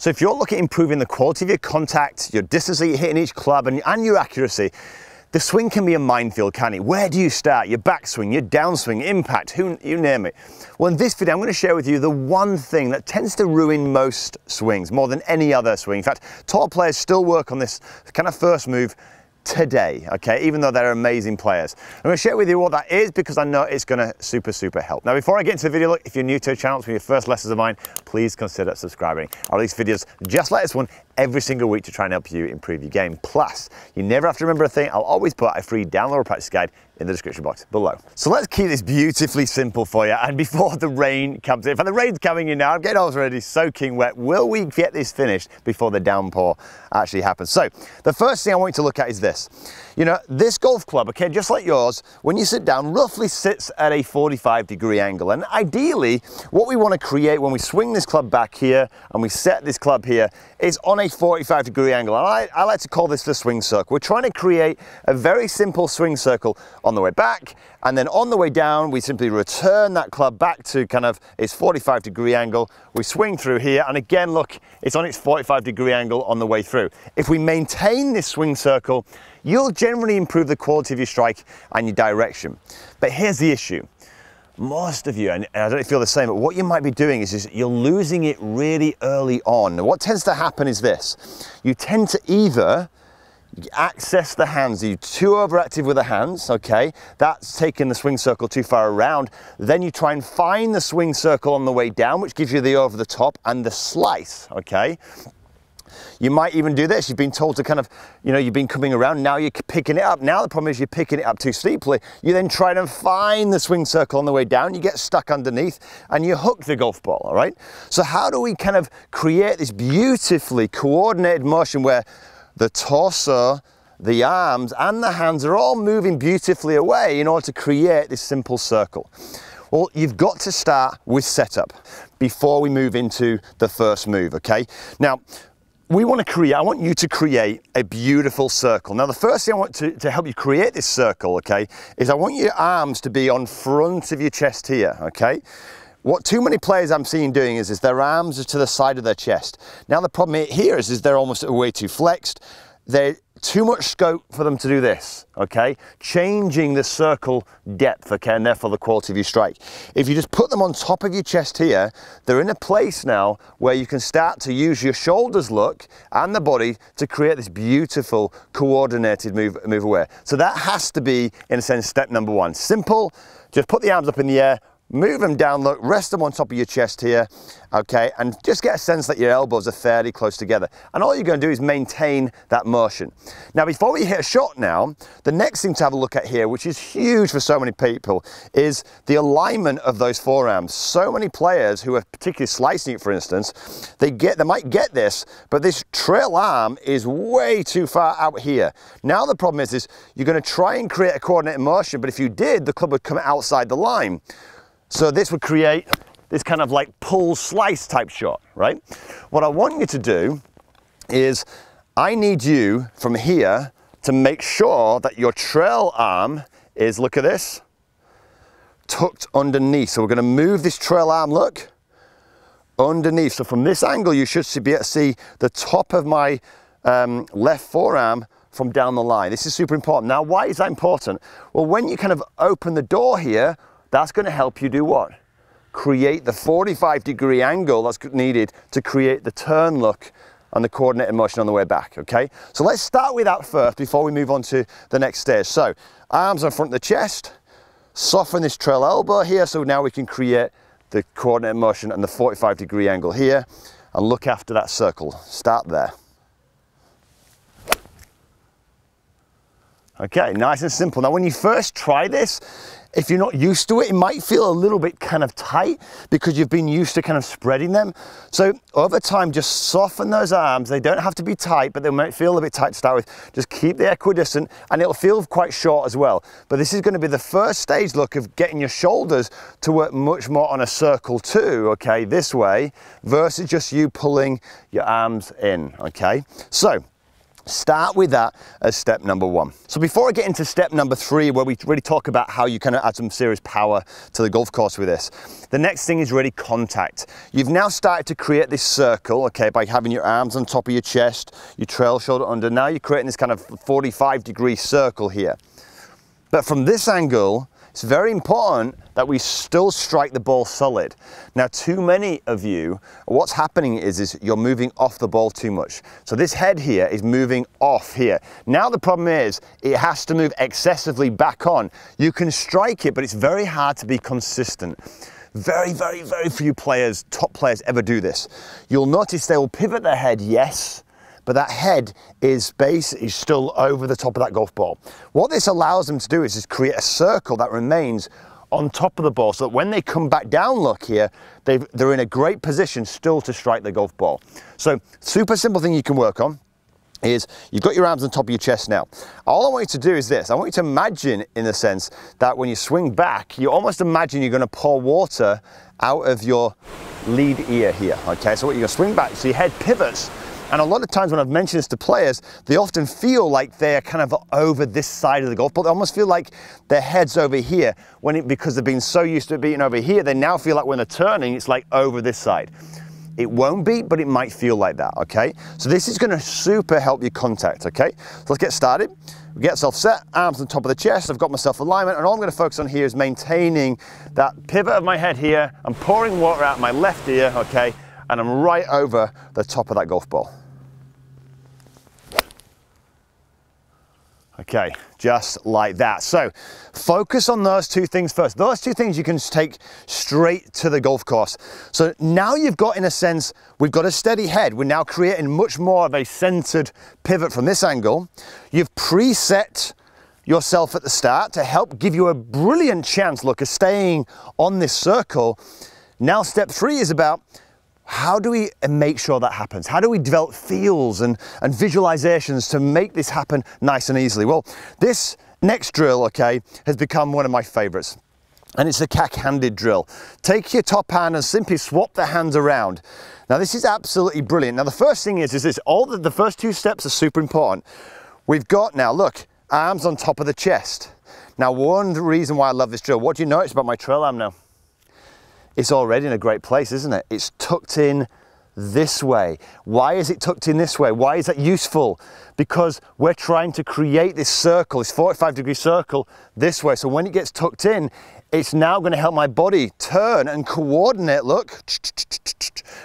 So if you're looking at improving the quality of your contact, your distance that you're hitting each club and your accuracy, the swing can be a minefield, can't it? Where do you start? Your backswing, your downswing, impact, you name it. Well, in this video, I'm going to share with you the one thing that tends to ruin most swings more than any other swing. In fact, top players still work on this kind of first move today, okay, even though they're amazing players. I'm going to share with you what that is because I know it's going to super help. Now, before I get into the video, look, if you're new to the channel, for your first lessons of mine, please consider subscribing. I release videos just like this one every single week to try and help you improve your game. Plus, you never have to remember a thing. I'll always put a free download practice guide in the description box below. So let's keep this beautifully simple for you. And before the rain comes in, in fact, the rain's coming in now, I'm getting already soaking wet. Will we get this finished before the downpour actually happens? So the first thing I want you to look at is this. You know, this golf club, okay, just like yours, when you sit down, roughly sits at a 45-degree angle. And ideally, what we want to create when we swing this club back here and we set this club here is on a 45-degree angle. And I like to call this the swing circle. We're trying to create a very simple swing circle on the way back, and then on the way down, we simply return that club back to kind of its 45-degree angle. We swing through here, and again, look, it's on its 45-degree angle on the way through. If we maintain this swing circle, you'll generally improve the quality of your strike and your direction. But here's the issue. Most of you, and I don't know if you feel the same, but what you might be doing is you're losing it really early on. Now, what tends to happen is this. You tend to either access the hands, you're too overactive with the hands, okay, that's taking the swing circle too far around, then you try and find the swing circle on the way down, which gives you the over the top and the slice, okay. You might even do this. You've been told to kind of, you know, you've been coming around, now you're picking it up. Now the problem is you're picking it up too steeply. You then try to find the swing circle on the way down, you get stuck underneath and you hook the golf ball, all right? So how do we kind of create this beautifully coordinated motion where the torso, the arms and the hands are all moving beautifully away in order to create this simple circle? Well, you've got to start with setup before we move into the first move, okay? Now, I want you to create a beautiful circle. Now, the first thing I want to help you create this circle, okay, is I want your arms to be on front of your chest here, okay? What too many players I'm seeing doing is their arms are to the side of their chest. Now, the problem here is they're almost way too flexed. They're too much scope for them to do this, okay? Changing the circle depth, okay, and therefore the quality of your strike. If you just put them on top of your chest here, they're in a place now where you can start to use your shoulders, look, and the body to create this beautiful coordinated move away. So that has to be, in a sense, step number one. Simple, just put the arms up in the air, move them down, look, rest them on top of your chest here, okay, and just get a sense that your elbows are fairly close together. And all you're going to do is maintain that motion. Now, before we hit a shot now, the next thing to have a look at here, which is huge for so many people, is the alignment of those forearms. So many players who are particularly slicing it, for instance, they might get this, but this trail arm is way too far out here. Now, the problem is you're going to try and create a coordinated motion, but if you did, the club would come outside the line. So this would create this kind of like pull slice type shot, right? What I want you to do is I need you from here to make sure that your trail arm is, look at this, tucked underneath. So we're going to move this trail arm, look, underneath. So from this angle, you should be able to see the top of my left forearm from down the line. This is super important. Now, why is that important? Well, when you kind of open the door here, that's going to help you do what? Create the 45-degree angle that's needed to create the turn look and the coordinated motion on the way back, okay? So let's start with that first before we move on to the next stage. So, arms in front of the chest, soften this trail elbow here, so now we can create the coordinated motion and the 45-degree angle here, and look after that circle. Start there. Okay, nice and simple. Now, when you first try this, if you're not used to it, it might feel a little bit kind of tight because you've been used to kind of spreading them. So over time, just soften those arms. They don't have to be tight, but they might feel a bit tight to start with. Just keep the equidistant and it'll feel quite short as well. But this is going to be the first stage look of getting your shoulders to work much more on a circle too, okay, this way, versus just you pulling your arms in, okay? So Start with that as step number one. So before I get into step number three, where we really talk about how you kind of add some serious power to the golf course with this, the next thing is really contact. You've now started to create this circle, okay, by having your arms on top of your chest, your trail shoulder under. Now you're creating this kind of 45-degree circle here. But from this angle, it's very important that we still strike the ball solid. Now, too many of you, what's happening is you're moving off the ball too much. So this head here is moving off here. Now the problem is it has to move excessively back on. You can strike it, but it's very hard to be consistent. Very, very, very few players, top players, ever do this. You'll notice they will pivot their head, yes, but that head is still over the top of that golf ball. What this allows them to do is just create a circle that remains on top of the ball, so that when they come back down, look here, they're in a great position still to strike the golf ball. So super simple thing you can work on is you've got your arms on top of your chest now. All I want you to do is this. I want you to imagine, in the sense that when you swing back, you almost imagine you're going to pour water out of your lead ear here, okay? So what you're going to swing back, so your head pivots. And a lot of times when I've mentioned this to players, they often feel like they're kind of over this side of the golf ball. They almost feel like their head's over here, because they've been so used to it being over here, they now feel like when they're turning, it's like over this side. It won't be, but it might feel like that, okay? So this is gonna super help your contact, okay? So let's get started. We get ourselves set, arms on top of the chest, I've got myself alignment, and all I'm gonna focus on here is maintaining that pivot of my head here. I'm pouring water out my left ear, okay? And I'm right over the top of that golf ball. Okay, just like that. So focus on those two things first. Those two things you can take straight to the golf course. So now you've got, in a sense, we've got a steady head. We're now creating much more of a centered pivot from this angle. You've preset yourself at the start to help give you a brilliant chance, look, of staying on this circle. Now step three is about, how do we make sure that happens? How do we develop feels and visualizations to make this happen nice and easily? Well, this next drill, okay, has become one of my favorites. And it's a cack-handed drill. Take your top hand and simply swap the hands around. Now, this is absolutely brilliant. Now, the first thing is this, the first two steps are super important. We've got now, look, arms on top of the chest. Now, one reason why I love this drill, what do you notice about my trail arm now? It's already in a great place, isn't it? It's tucked in this way. Why is it tucked in this way? Why is that useful? Because we're trying to create this circle, this 45-degree circle this way. So when it gets tucked in, it's now going to help my body turn and coordinate, look,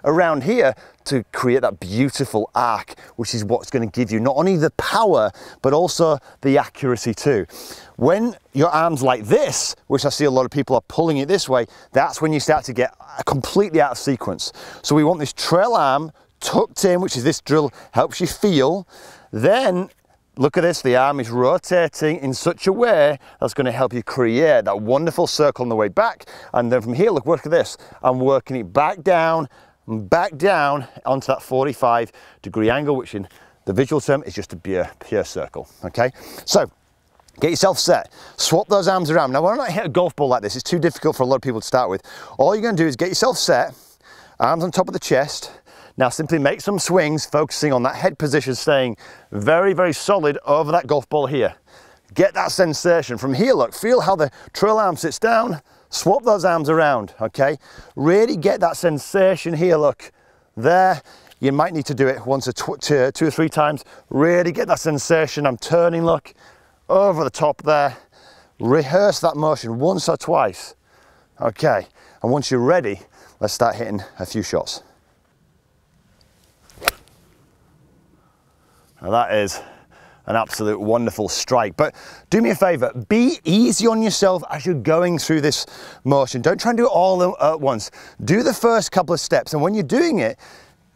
around here to create that beautiful arc, which is what's going to give you not only the power, but also the accuracy too. When your arm's like this, which I see a lot of people are pulling it this way, that's when you start to get completely out of sequence. So we want this trail arm tucked in, which is this drill helps you feel. Then look at this, the arm is rotating in such a way that's going to help you create that wonderful circle on the way back. And then from here, look at this. I'm working it back down onto that 45-degree angle, which in the visual term is just a pure circle, okay? So get yourself set, swap those arms around. Now, when I hit a golf ball like this, it's too difficult for a lot of people to start with. All you're going to do is get yourself set, arms on top of the chest. Now simply make some swings, focusing on that head position, staying very, very solid over that golf ball here. Get that sensation. From here, look, feel how the trail arm sits down, swap those arms around, okay? Really get that sensation here, look, there. You might need to do it once or two or three times. Really get that sensation. I'm turning, look, over the top there. Rehearse that motion once or twice, okay? And once you're ready, let's start hitting a few shots. Now that is an absolute wonderful strike, but do me a favor, be easy on yourself as you're going through this motion. Don't try and do it all at once. Do the first couple of steps, and when you're doing it,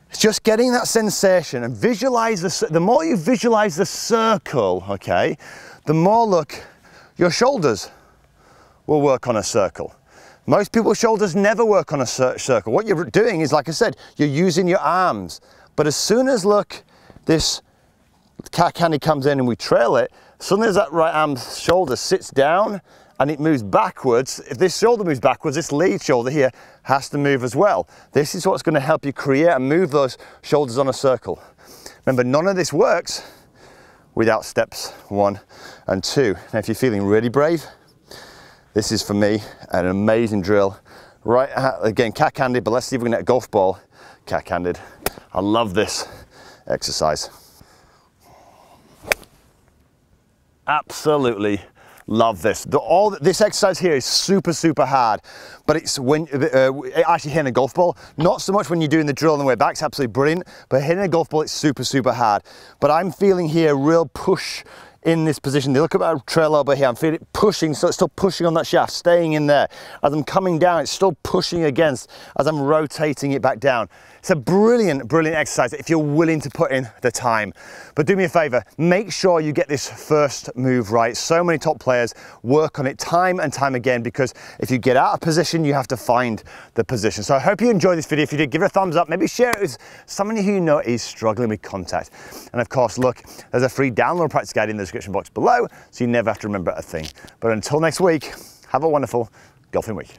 it's just getting that sensation and visualize the more you visualize the circle, okay, the more, look, your shoulders will work on a circle. Most people's shoulders never work on a circle. What you're doing is, like I said, you're using your arms, but as soon as, look, this candy comes in and we trail it, suddenly as that right arm shoulder sits down and it moves backwards, if this shoulder moves backwards, this lead shoulder here has to move as well. This is what's going to help you create and move those shoulders on a circle. Remember, none of this works without steps 1 and 2. Now, if you're feeling really brave, this is for me an amazing drill. Right, again, cack-handed, but let's see if we can get a golf ball cack-handed. I love this exercise. Absolutely love this. This exercise here is super hard, but it's when actually hitting a golf ball, not so much when you're doing the drill on the way back. It's absolutely brilliant, but hitting a golf ball, it's super hard. But I'm feeling here a real push in this position. Look at my trail elbow here. I'm feeling it pushing, so it's still pushing on that shaft, staying in there. As I'm coming down, it's still pushing against as I'm rotating it back down. It's a brilliant exercise if you're willing to put in the time. But do me a favor, make sure you get this first move right. So many top players work on it time and time again, because if you get out of position, you have to find the position. So I hope you enjoyed this video. If you did, give it a thumbs up. Maybe share it with somebody who you know is struggling with contact. And of course, look, there's a free download practice guide in the description box below, so you never have to remember a thing. But until next week, have a wonderful golfing week.